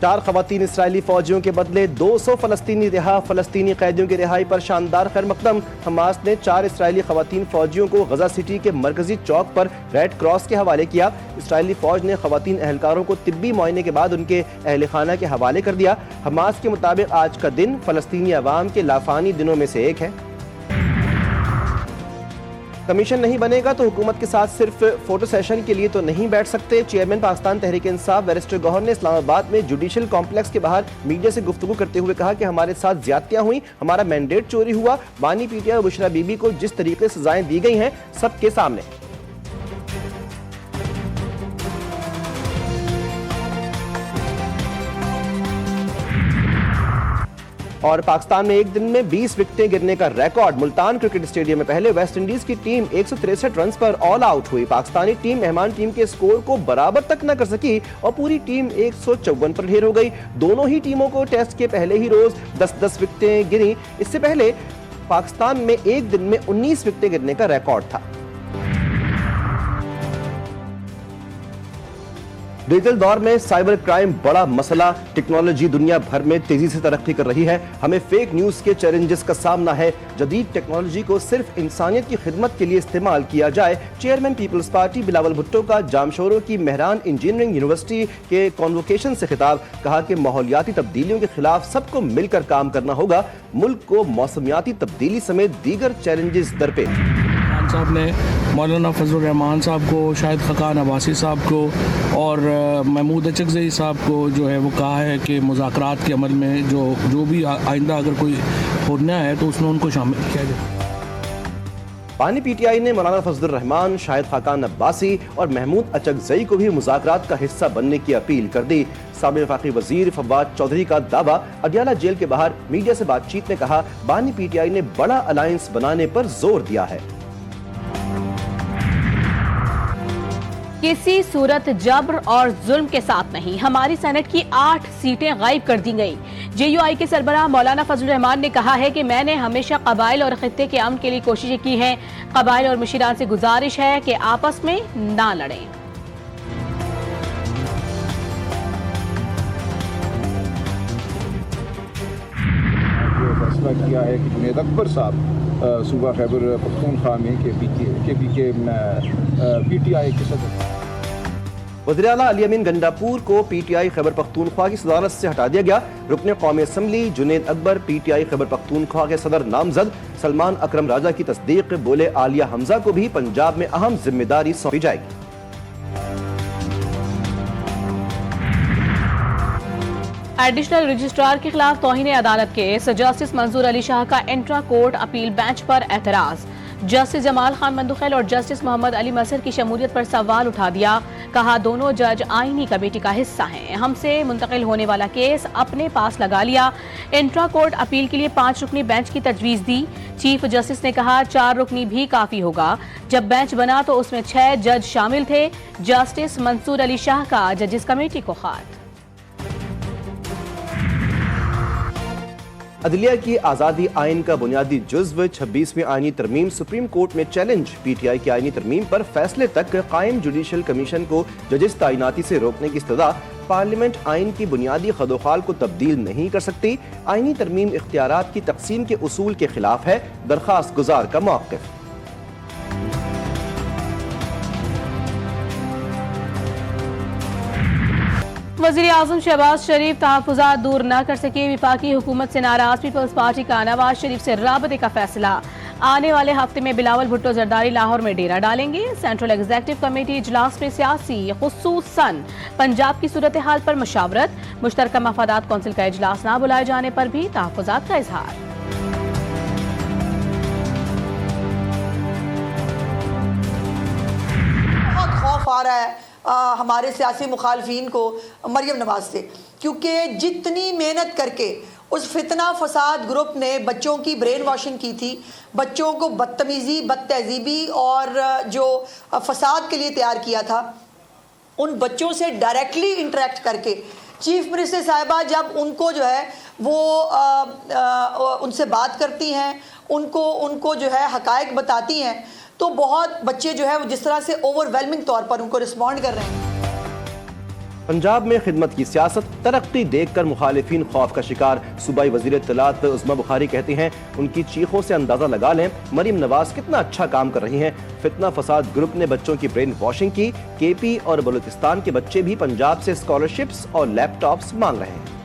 4 खवातीन इसराइली फौजियों के बदले 200 फलस्तीनी रिहा। फलस्तीनी कैदियों की रिहाई पर शानदार खैर मकदम। हमास ने 4 इसराइली खवातीन फौजियों को गजा सिटी के मरकजी चौक पर रेड क्रॉस के हवाले किया। इसराइली फौज ने खवातीन एहलकारों को तिब्बी मुआयने के बाद उनके अहल खाना के हवाले कर दिया। हमास के मुताबिक आज का दिन फलस्तीनी अवाम के लाफानी दिनों में से एक है। कमीशन नहीं बनेगा तो हुकूमत के साथ सिर्फ फोटो सेशन के लिए तो नहीं बैठ सकते। चेयरमैन पाकिस्तान तहरीक इंसाफ बैरिस्टर गौहर ने इस्लामाबाद में जुडिशल कॉम्प्लेक्स के बाहर मीडिया से गुफ्तगू करते हुए कहा कि हमारे साथ ज्यादतियां हुई, हमारा मैंडेट चोरी हुआ। बानी पीटीआई और बुशरा बीबी को जिस तरीके से सजाएं दी गई हैं सबके सामने। और पाकिस्तान में एक दिन में 20 विकेटें गिरने का रिकॉर्ड। मुल्तान क्रिकेट स्टेडियम में पहले वेस्ट इंडीज की टीम 163 रन पर ऑल आउट हुई। पाकिस्तानी टीम मेहमान टीम के स्कोर को बराबर तक न कर सकी और पूरी टीम 154 पर ढेर हो गई। दोनों ही टीमों को टेस्ट के पहले ही रोज 10-10 विकेटें गिरी। इससे पहले पाकिस्तान में एक दिन में 19 विकेटें गिरने का रिकॉर्ड था। डिजिटल दौर में साइबर क्राइम बड़ा मसला। टेक्नोलॉजी दुनिया भर में तेजी से तरक्की कर रही है। हमें फेक न्यूज के चैलेंजेस का सामना है। जदीद टेक्नोलॉजी को सिर्फ इंसानियत की खिदमत के लिए इस्तेमाल किया जाए। चेयरमैन पीपल्स पार्टी बिलावल भुट्टो का जामशोरों की मेहरान इंजीनियरिंग यूनिवर्सिटी के कॉन्वोकेशन से खिताब। कहा कि माहौलियाती तब्दीलियों के खिलाफ सबको मिलकर काम करना होगा। मुल्क को मौसमियाती तब्दीली समेत दीगर चैलेंजेस दरपेश। साहब ने मौलाना फजल रहमान साहब को, शाहिद खकान अब्बासी साहब को और महमूद अचकज़ई साहब को जो है वो कहा है कि मुज़ाकरात के अमल में जो भी आइंदा अगर कोई होना है तो उसमें उनको शामिल किया जाए। बानी पीटीआई ने मौलाना फजल रहमान, शाहिद खकान अब्बासी और महमूद अचकज़ई को भी मुज़ाकरात का हिस्सा बनने की अपील कर दी। साबिक़ वफाकी वज़ीर फवाद चौधरी का दावा। अडियाला जेल के बाहर मीडिया से बातचीत में कहा, बानी पीटीआई ने बड़ा अलायंस बनाने पर जोर दिया है। किसी सूरत जब्र और जुल्म के साथ नहीं। हमारी सेनेट की 8 सीटें गायब कर दी गई। जेयूआई के सरबराह मौलाना फजल रहमान ने कहा है कि मैंने हमेशा कबाइल और खित्ते के अमन के लिए कोशिशें की हैं। कबाइल और मुशीरान से गुजारिश है कि आपस में ना लड़ें। फैसला किया है कि जुनैद अकबर साहब सूबा खैबर पख्तूनख्वा में के पीटीआई के सदस्य। वज़ीर आला अली अमीन गंडापुर को पीटीआई खैबर पख्तूनख्वा की सदारत से हटा दिया गया। रुकने कौमी असम्बली जुनैद अकबर पीटीआई खैबर पख्तूनख्वा के सदर नामजद। सलमान अकरम राजा की तस्दीक। बोले, आलिया हमजा को भी पंजाब में अहम जिम्मेदारी सौंपी जाएगी। एडिशनल रजिस्ट्रार के खिलाफ तौहीन अदालत केस। जस्टिस मंजूर अली शाह का इंट्रा कोर्ट अपील बेंच पर एतराज। जस्टिस जमाल खान मंदुखैल और जस्टिस मोहम्मद अली मसर की शमूलियत पर सवाल उठा दिया। कहा, दोनों जज आईनी कमेटी का हिस्सा हैं। हमसे मुंतकिल होने वाला केस अपने पास लगा लिया। इंट्रा कोर्ट अपील के लिए 5 रुकनी बेंच की तजवीज दी। चीफ जस्टिस ने कहा, 4 रुकनी भी काफी होगा। जब बेंच बना तो उसमें 6 जज शामिल थे। जस्टिस मंसूर अली शाह का जजिस कमेटी को खात। अदलिया की आज़ादी आइन का बुनियादी जुज़्व 26वीं आईनी तरमीम सुप्रीम कोर्ट में चैलेंज। पीटीआई की आईनी तरमीम पर फैसले तक कायम जुडिशल कमीशन को जजिस तैनाती से रोकने की इस्तदा। पार्लियामेंट आइन की बुनियादी खदोखाल को तब्दील नहीं कर सकती। आईनी तरमीम इख्तियारात की तकसीम के उसूल के खिलाफ है। दरखास्त गुजार का मौक़िफ़। वज़ीर आज़म शहबाज शरीफ तहफ़्फ़ुज़ात दूर न कर सके। विफाकी हुकूमत से नाराज पीपल्स पार्टी का नवाज शरीफ से राबते का फैसला। आने वाले हफ्ते में बिलावल भुट्टो जरदारी लाहौर में डेरा डालेंगे। सेंट्रल एग्जीक्यूटिव कमेटी इजलास में सियासी खुसूसन पंजाब की सूरत हाल पर मशावरत। मुश्तरका मफादात कौंसिल का इजलास न बुलाए जाने पर भी तहफ़्फ़ुज़ात का इजहार। बहुत खौफ आ रहा है हमारे सियासी मुखालफिन को मरियम नवाज से, क्योंकि जितनी मेहनत करके उस फितना फसाद ग्रुप ने बच्चों की ब्रेन वॉशिंग की थी, बच्चों को बदतमीज़ी बदतहजीबी और जो फसाद के लिए तैयार किया था, उन बच्चों से डायरेक्टली इंटरेक्ट करके चीफ मिनिस्टर साहिबा जब उनको जो है वो उनसे बात करती हैं, उनको जो है हकायक बताती हैं, तो बहुत बच्चे जो है वो जिस तरह से ओवरवेलमिंग तौर पर उनको रिस्पॉन्ड कर रहे हैं। पंजाब में खिदमत की सियासत, तरक्की देखकर मुखालिफिन खौफ का शिकार। सूबाई वजीर इत्तलात उस्मा बुखारी कहती हैं, उनकी चीखों से अंदाजा लगा लें मरीम नवाज कितना अच्छा काम कर रही हैं। फितना फसाद ग्रुप ने बच्चों की ब्रेन वॉशिंग की। KP और बलूचिस्तान के बच्चे भी पंजाब से स्कॉलरशिप्स और लैपटॉप्स मांग रहे हैं।